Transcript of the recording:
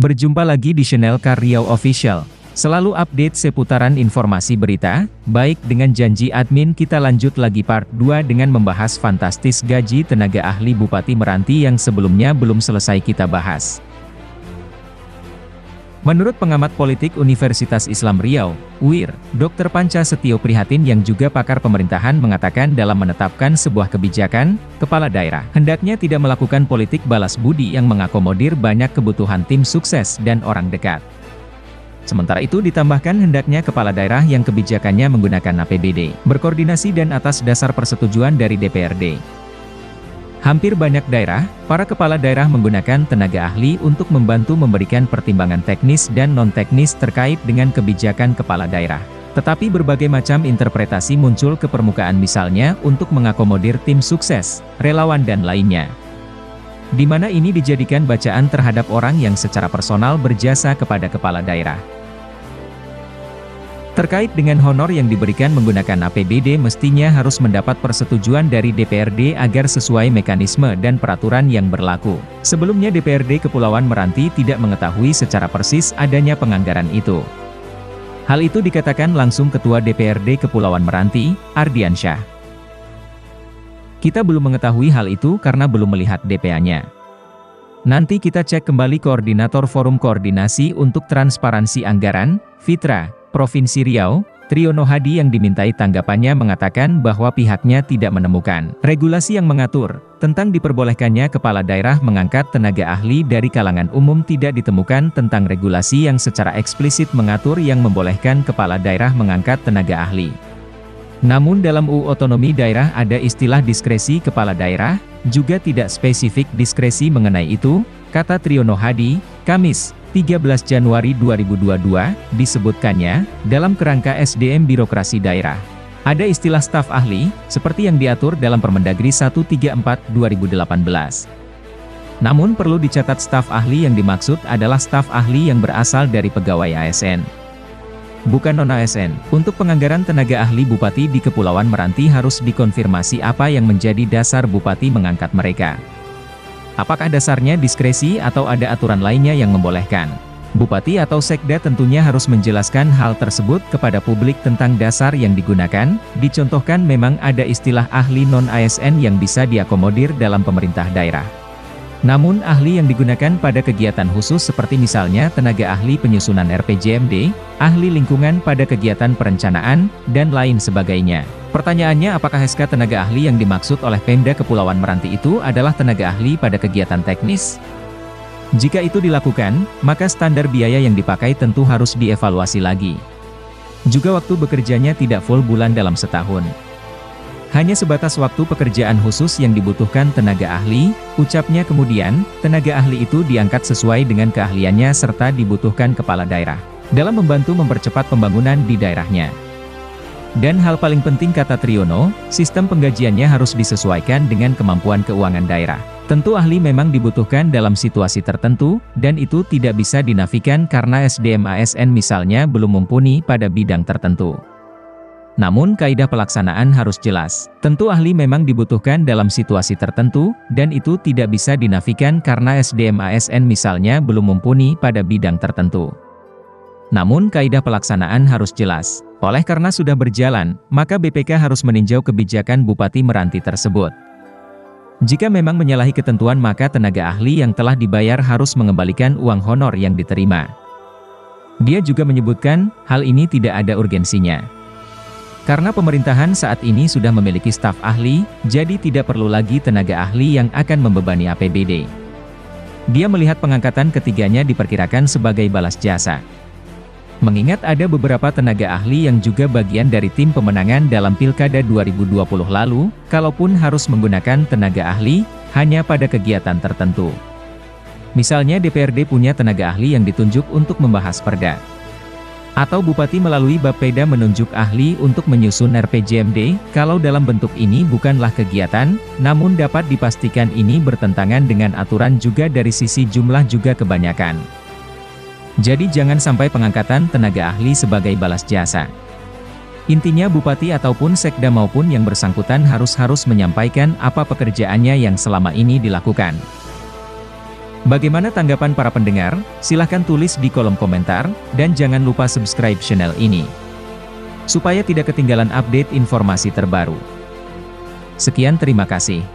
Berjumpa lagi di channel Car Riau Official. Selalu update seputaran informasi berita, baik dengan janji admin kita lanjut lagi part 2 dengan membahas fantastis gaji tenaga ahli Bupati Meranti yang sebelumnya belum selesai kita bahas. Menurut pengamat politik Universitas Islam Riau, UIR, Dr. Panca Setio Prihatin yang juga pakar pemerintahan mengatakan dalam menetapkan sebuah kebijakan, kepala daerah hendaknya tidak melakukan politik balas budi yang mengakomodir banyak kebutuhan tim sukses dan orang dekat. Sementara itu ditambahkan hendaknya kepala daerah yang kebijakannya menggunakan APBD, berkoordinasi dan atas dasar persetujuan dari DPRD. Hampir banyak daerah, para kepala daerah menggunakan tenaga ahli untuk membantu memberikan pertimbangan teknis dan non-teknis terkait dengan kebijakan kepala daerah. Tetapi berbagai macam interpretasi muncul ke permukaan misalnya untuk mengakomodir tim sukses, relawan dan lainnya. Di mana ini dijadikan bacaan terhadap orang yang secara personal berjasa kepada kepala daerah. Terkait dengan honor yang diberikan menggunakan APBD mestinya harus mendapat persetujuan dari DPRD agar sesuai mekanisme dan peraturan yang berlaku. Sebelumnya DPRD Kepulauan Meranti tidak mengetahui secara persis adanya penganggaran itu. Hal itu dikatakan langsung Ketua DPRD Kepulauan Meranti, Ardiansyah. Kita belum mengetahui hal itu karena belum melihat DPA-nya. Nanti kita cek kembali Koordinator Forum Koordinasi untuk Transparansi Anggaran, Fitra, Provinsi Riau, Triono Hadi yang dimintai tanggapannya mengatakan bahwa pihaknya tidak menemukan regulasi yang mengatur tentang diperbolehkannya kepala daerah mengangkat tenaga ahli dari kalangan umum, tidak ditemukan tentang regulasi yang secara eksplisit mengatur yang membolehkan kepala daerah mengangkat tenaga ahli. Namun dalam UU Otonomi Daerah ada istilah diskresi kepala daerah, juga tidak spesifik diskresi mengenai itu, kata Triono Hadi, Kamis, 13 Januari 2022, disebutkannya, dalam kerangka SDM Birokrasi Daerah. Ada istilah staf ahli, seperti yang diatur dalam Permendagri 134/2018. Namun perlu dicatat staf ahli yang dimaksud adalah staf ahli yang berasal dari pegawai ASN. Bukan non-ASN. Untuk penganggaran tenaga ahli Bupati di Kepulauan Meranti harus dikonfirmasi apa yang menjadi dasar Bupati mengangkat mereka. Apakah dasarnya diskresi atau ada aturan lainnya yang membolehkan? Bupati atau Sekda tentunya harus menjelaskan hal tersebut kepada publik tentang dasar yang digunakan. Dicontohkan memang ada istilah ahli non-ASN yang bisa diakomodir dalam pemerintah daerah. Namun ahli yang digunakan pada kegiatan khusus seperti misalnya tenaga ahli penyusunan RPJMD, ahli lingkungan pada kegiatan perencanaan, dan lain sebagainya. Pertanyaannya, apakah SK tenaga ahli yang dimaksud oleh Pemda Kepulauan Meranti itu adalah tenaga ahli pada kegiatan teknis? Jika itu dilakukan, maka standar biaya yang dipakai tentu harus dievaluasi lagi. Juga waktu bekerjanya tidak full bulan dalam setahun. Hanya sebatas waktu pekerjaan khusus yang dibutuhkan tenaga ahli, ucapnya kemudian, tenaga ahli itu diangkat sesuai dengan keahliannya serta dibutuhkan kepala daerah, dalam membantu mempercepat pembangunan di daerahnya. Dan hal paling penting kata Triono, sistem penggajiannya harus disesuaikan dengan kemampuan keuangan daerah. Tentu ahli memang dibutuhkan dalam situasi tertentu, dan itu tidak bisa dinafikan karena SDM ASN misalnya belum mumpuni pada bidang tertentu. Namun kaidah pelaksanaan harus jelas. Tentu ahli memang dibutuhkan dalam situasi tertentu, dan itu tidak bisa dinafikan karena SDM ASN misalnya belum mumpuni pada bidang tertentu. Namun kaidah pelaksanaan harus jelas. Oleh karena sudah berjalan, maka BPK harus meninjau kebijakan Bupati Meranti tersebut. Jika memang menyalahi ketentuan maka tenaga ahli yang telah dibayar harus mengembalikan uang honor yang diterima. Dia juga menyebutkan, hal ini tidak ada urgensinya. Karena pemerintahan saat ini sudah memiliki staf ahli, jadi tidak perlu lagi tenaga ahli yang akan membebani APBD. Dia melihat pengangkatan ketiganya diperkirakan sebagai balas jasa. Mengingat ada beberapa tenaga ahli yang juga bagian dari tim pemenangan dalam Pilkada 2020 lalu, kalaupun harus menggunakan tenaga ahli, hanya pada kegiatan tertentu. Misalnya DPRD punya tenaga ahli yang ditunjuk untuk membahas perda. Atau Bupati melalui Bapeda menunjuk ahli untuk menyusun RPJMD, kalau dalam bentuk ini bukanlah kegiatan, namun dapat dipastikan ini bertentangan dengan aturan juga dari sisi jumlah juga kebanyakan. Jadi jangan sampai pengangkatan tenaga ahli sebagai balas jasa. Intinya Bupati ataupun Sekda maupun yang bersangkutan harus menyampaikan apa pekerjaannya yang selama ini dilakukan. Bagaimana tanggapan para pendengar? Silahkan tulis di kolom komentar, dan jangan lupa subscribe channel ini, supaya tidak ketinggalan update informasi terbaru. Sekian, terima kasih.